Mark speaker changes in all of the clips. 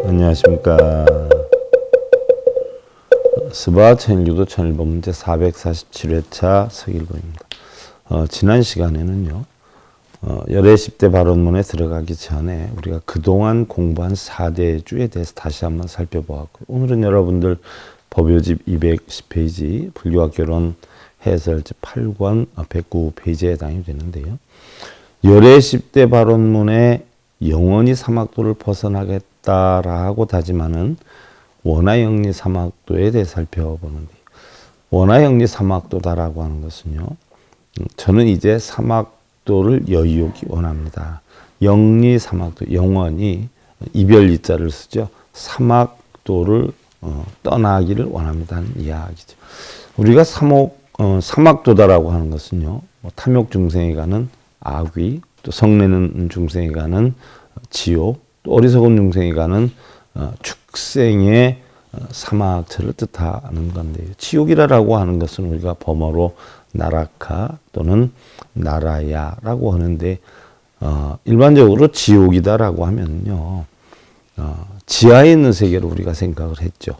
Speaker 1: 안녕하십니까. 스바 천일교도 1001번 문제 447회차 서길보입니다. 지난 시간에는요, 열애 10대 발언문에 들어가기 전에 우리가 그동안 공부한 4대주에 대해서 다시 한번 살펴보았고요. 오늘은 여러분들 법요집 210페이지 불교와 결혼 해설집 8권 109페이지에 해당이 되는데요. 열애 10대 발언문에 영원히 사막도를 벗어나겠다라고 다짐하는 원하영리 사막도에 대해 살펴보는데, 원하영리 사막도다라고 하는 것은요, 저는 이제 사막도를 여유기 원합니다. 영리 사막도, 영원히 이별 이자를 쓰죠. 사막도를 떠나기를 원합니다 하는 이야기죠. 우리가 사막도다라고 하는 것은요, 탐욕 중생에 가는 악귀, 또 성내는 중생에 가는 지옥, 또 어리석은 중생에 가는 축생의 사막처를 뜻하는 건데요. 지옥이라고 하는 것은 우리가 범어로 나라카 또는 나라야라고 하는데, 일반적으로 지옥이다라고 하면요, 지하에 있는 세계로 우리가 생각을 했죠.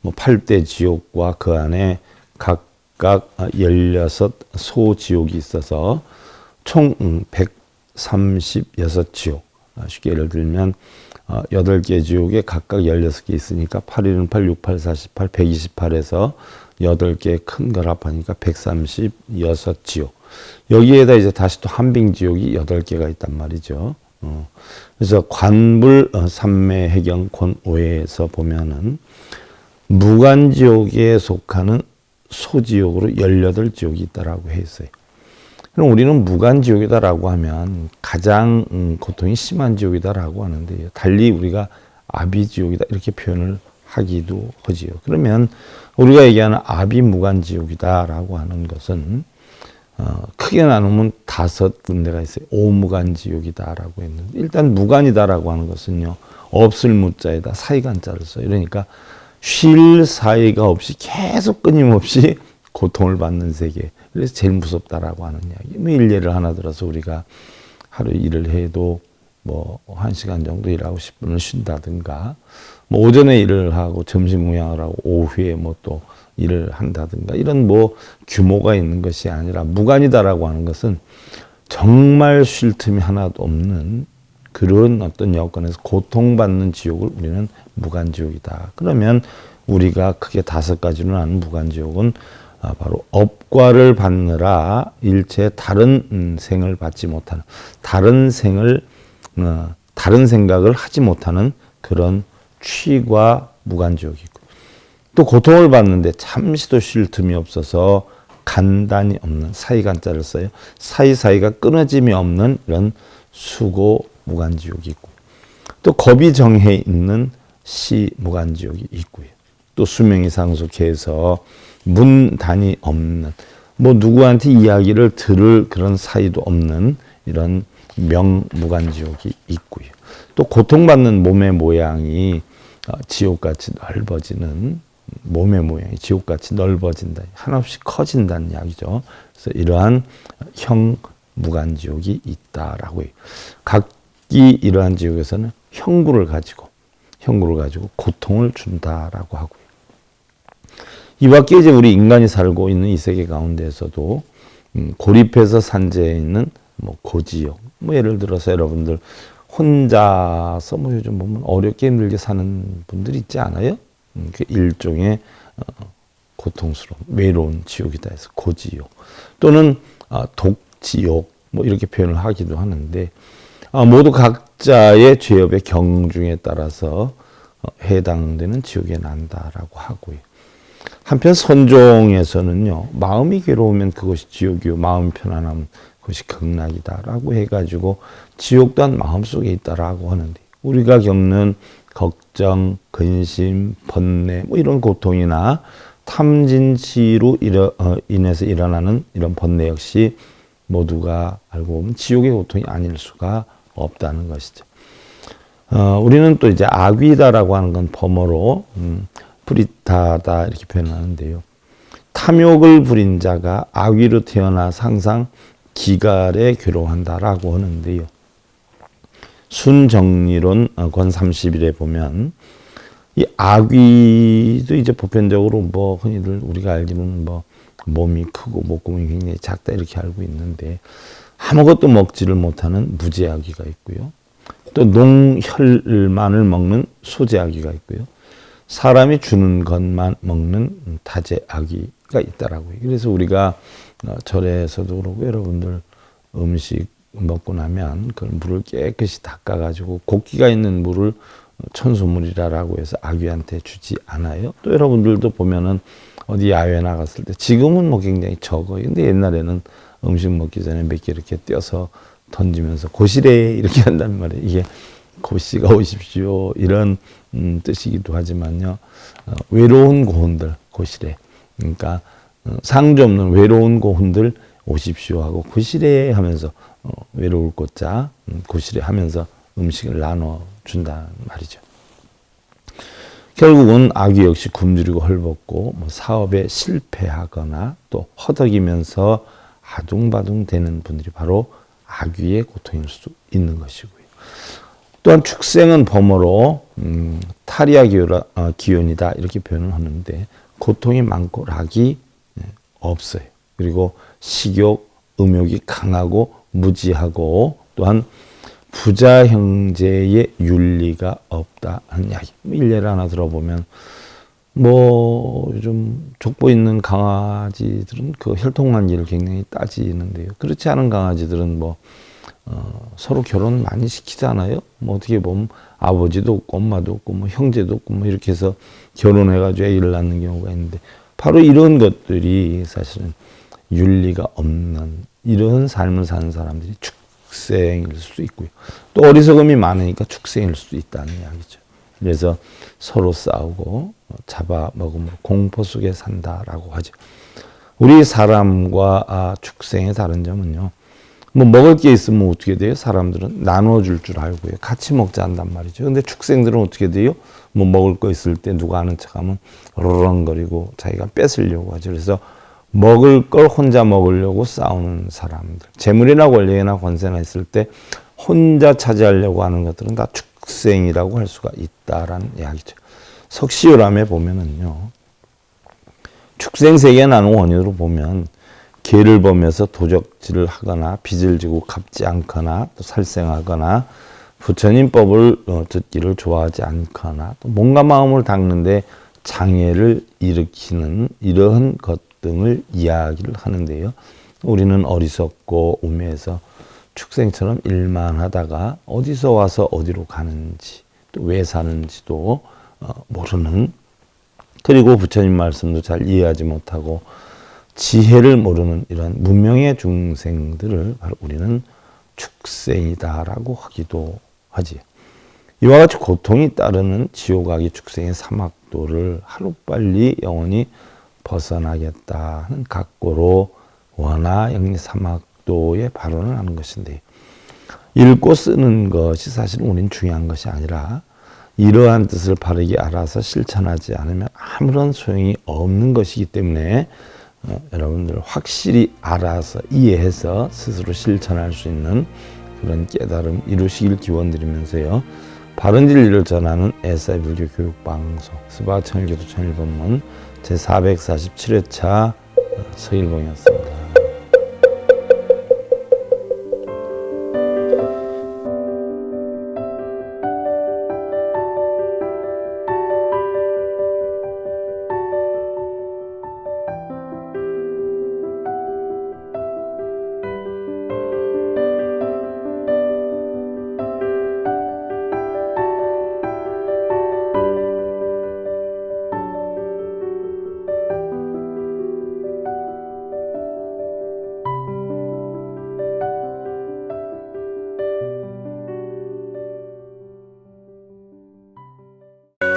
Speaker 1: 8대 지옥과 그 안에 각각 16 소지옥이 있어서 총 136지옥. 쉽게 예를 들면 8개 지옥에 각각 16개 있으니까 8, 1, 8, 6, 8, 48, 128에서 8개 큰 걸 합하니까 136지옥. 여기에다 이제 다시 또 한빙지옥이 8개가 있단 말이죠. 그래서 관불 삼매해경 권5에서 보면은 무간지옥에 속하는 소지옥으로 18지옥이 있다라고 했어요. 그럼 우리는 무간지옥이다라고 하면 가장 고통이 심한 지옥이다라고 하는데요. 달리 우리가 아비지옥이다 이렇게 표현을 하기도 하지요. 그러면 우리가 얘기하는 아비무간지옥이다라고 하는 것은 크게 나누면 5군데가 있어요. 오무간지옥이다라고 했는데, 일단 무간이다라고 하는 것은요, 없을 무자에다 사이간자를 써요. 그러니까 쉴 사이가 없이 계속 끊임없이 고통을 받는 세계. 그래서 제일 무섭다라고 하는 이야기. 일례를 하나 들어서 우리가 하루 일을 해도 1시간 정도 일하고 10분을 쉰다든가, 오전에 일을 하고 점심 무양을 하고 오후에 또 일을 한다든가, 이런 규모가 있는 것이 아니라 무간이다라고 하는 것은 정말 쉴 틈이 하나도 없는 그런 어떤 여건에서 고통받는 지옥을 우리는 무간지옥이다. 그러면 우리가 크게 5가지로 나눈 무간지옥은 바로 업과를 받느라 일체 다른 생을 받지 못하는, 다른 생각을 하지 못하는 그런 취과 무간지옥이 있고, 또 고통을 받는데 잠시도 쉴 틈이 없어서 간단이 없는, 사이간자를 써요. 사이사이가 끊어짐이 없는 이런 수고 무간지옥이 있고, 또 겁이 정해 있는 시 무간지옥이 있고요. 또 수명이 상속해서 문단이 없는, 누구한테 이야기를 들을 그런 사이도 없는 이런 명무간지옥이 있고요. 또 고통받는 몸의 모양이 지옥같이 넓어지는, 몸의 모양이 지옥같이 넓어진다, 한없이 커진다는 이야기죠. 그래서 이러한 형무간지옥이 있다라고 해요. 각기 이러한 지옥에서는 형구를 가지고 고통을 준다라고 하고요. 이 밖에 이제 우리 인간이 살고 있는 이 세계 가운데에서도 고립해서 산재해 있는 고지옥, 예를 들어서 여러분들 혼자서 요즘 보면 어렵게 힘들게 사는 분들이 있지 않아요? 그 일종의 고통스러운 외로운 지옥이다 해서 고지옥, 또는 독지옥 이렇게 표현을 하기도 하는데, 모두 각자의 죄업의 경중에 따라서 해당되는 지옥에 난다라고 하고요. 한편 선종에서는요, 마음이 괴로우면 그것이 지옥이요, 마음이 편안하면 그것이 극락이다라고 해가지고 지옥 또한 마음속에 있다라고 하는데, 우리가 겪는 걱정, 근심, 번뇌 이런 고통이나 탐진치로 인해서 일어나는 이런 번뇌 역시 모두가 알고 보면 지옥의 고통이 아닐 수가 없다는 것이죠. 우리는 또 이제 악귀다라고 하는 건 범어로 프리타다 이렇게 표현하는데요. 탐욕을 부린 자가 악귀로 태어나 항상 기갈에 괴로워한다라고 하는데요. 순정리론 권 30일에 보면 이 아귀도 이제 보편적으로 뭐 흔히들 우리가 알기로는 뭐 몸이 크고 목구멍이 굉장히 작다 이렇게 알고 있는데 아무것도 먹지를 못하는 무제아귀가 있고요. 또 농혈만을 먹는 소제아귀가 있고요. 사람이 주는 것만 먹는 다제아귀가 있다라고요. 그래서 우리가 절에서도 그러고 여러분들 음식 먹고 나면 그 물을 깨끗이 닦아가지고 곡기가 있는 물을 천수물이라고 해서 아귀한테 주지 않아요. 또 여러분들도 보면은 어디 야외 나갔을 때 지금은 뭐 굉장히 적어요. 근데 옛날에는 음식 먹기 전에 몇 개 이렇게 떼어서 던지면서 고시래 이렇게 한단 말이에요. 이게 고시가 오십시오 이런 뜻이기도 하지만요. 외로운 고혼들 고시래. 그러니까 상주 없는 외로운 고혼들 오십시오 하고 고시래 하면서 외로울 꽃자 고시래 하면서 음식을 나눠준다는 말이죠. 결국은 아귀 역시 굶주리고 헐벗고 뭐 사업에 실패하거나 또 허덕이면서 아둥바둥 되는 분들이 바로 아귀의 고통일 수 있는 것이고요. 또한 축생은 범어로 탈이아 기운이다 이렇게 표현을 하는데 고통이 많고 락이 없어요. 그리고 식욕, 음욕이 강하고 무지하고 또한 부자 형제의 윤리가 없다 하는 이야기. 일례를 하나 들어보면 뭐 요즘 족보 있는 강아지들은 그 혈통관계를 굉장히 따지는데요. 그렇지 않은 강아지들은 뭐 서로 결혼 많이 시키잖아요. 뭐 어떻게 보면 아버지도 없고 엄마도 없고 뭐 형제도 없고 뭐 이렇게 해서 결혼해가지고 애를 낳는 경우가 있는데 바로 이런 것들이 사실은 윤리가 없는 이런 삶을 사는 사람들이 축생일 수 있고요. 또 어리석음이 많으니까 축생일 수도 있다는 이야기죠. 그래서 서로 싸우고 잡아먹음으로 공포 속에 산다라고 하죠. 우리 사람과 축생의 다른 점은요. 뭐 먹을 게 있으면 어떻게 돼요? 사람들은 나눠줄 줄 알고요. 같이 먹자 한단 말이죠. 근데 축생들은 어떻게 돼요? 뭐 먹을 거 있을 때 누가 아는 척하면 러렁거리고 자기가 뺏으려고 하죠. 그래서 먹을 걸 혼자 먹으려고 싸우는 사람들. 재물이나 권력이나 권세나 있을 때 혼자 차지하려고 하는 것들은 다 축생이라고 할 수가 있다라는 이야기죠. 석시요람에 보면은요. 축생 세계에 나는 원인으로 보면 계를 범해서 도적질을 하거나 빚을 지고 갚지 않거나 또 살생하거나 부처님 법을 듣기를 좋아하지 않거나 또 몸과 마음을 닦는데 장애를 일으키는 이러한 것 등을 이야기를 하는데요. 우리는 어리석고 우매해서 축생처럼 일만 하다가 어디서 와서 어디로 가는지 또 왜 사는지도 모르는 그리고 부처님 말씀도 잘 이해하지 못하고 지혜를 모르는 이런 문명의 중생들을 바로 우리는 축생이다라고 하기도 하지. 이와 같이 고통이 따르는 지옥아기 축생의 사막도를 하루빨리 영원히 벗어나겠다는 각고로 원하 영리 사막도의 발언을 하는 것인데 읽고 쓰는 것이 사실 우린 중요한 것이 아니라 이러한 뜻을 바르게 알아서 실천하지 않으면 아무런 소용이 없는 것이기 때문에 여러분들 확실히 알아서 이해해서 스스로 실천할 수 있는 그런 깨달음 이루시길 기원드리면서요. 바른 진리를 전하는 에사이 불교 교육방송 스바 청일교도 청일본문 제447회차 서일봉이었습니다.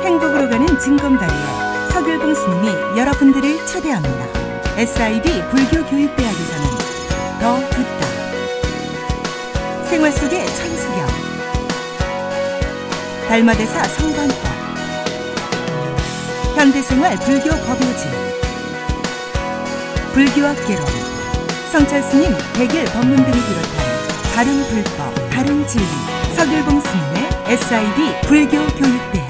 Speaker 2: 행복으로 가는 징검다리에 서글봉 스님이 여러분들을 초대합니다. SIB 불교교육대학에서는 더 듣다, 생활 속의 천수경, 달마대사 성관법, 현대생활 불교 법요지, 불교학개론, 성찰스님 백일 법문 등을 비롯한 다른 불법, 다른 진리, 서귤봉 스님의 SIB 불교교육대학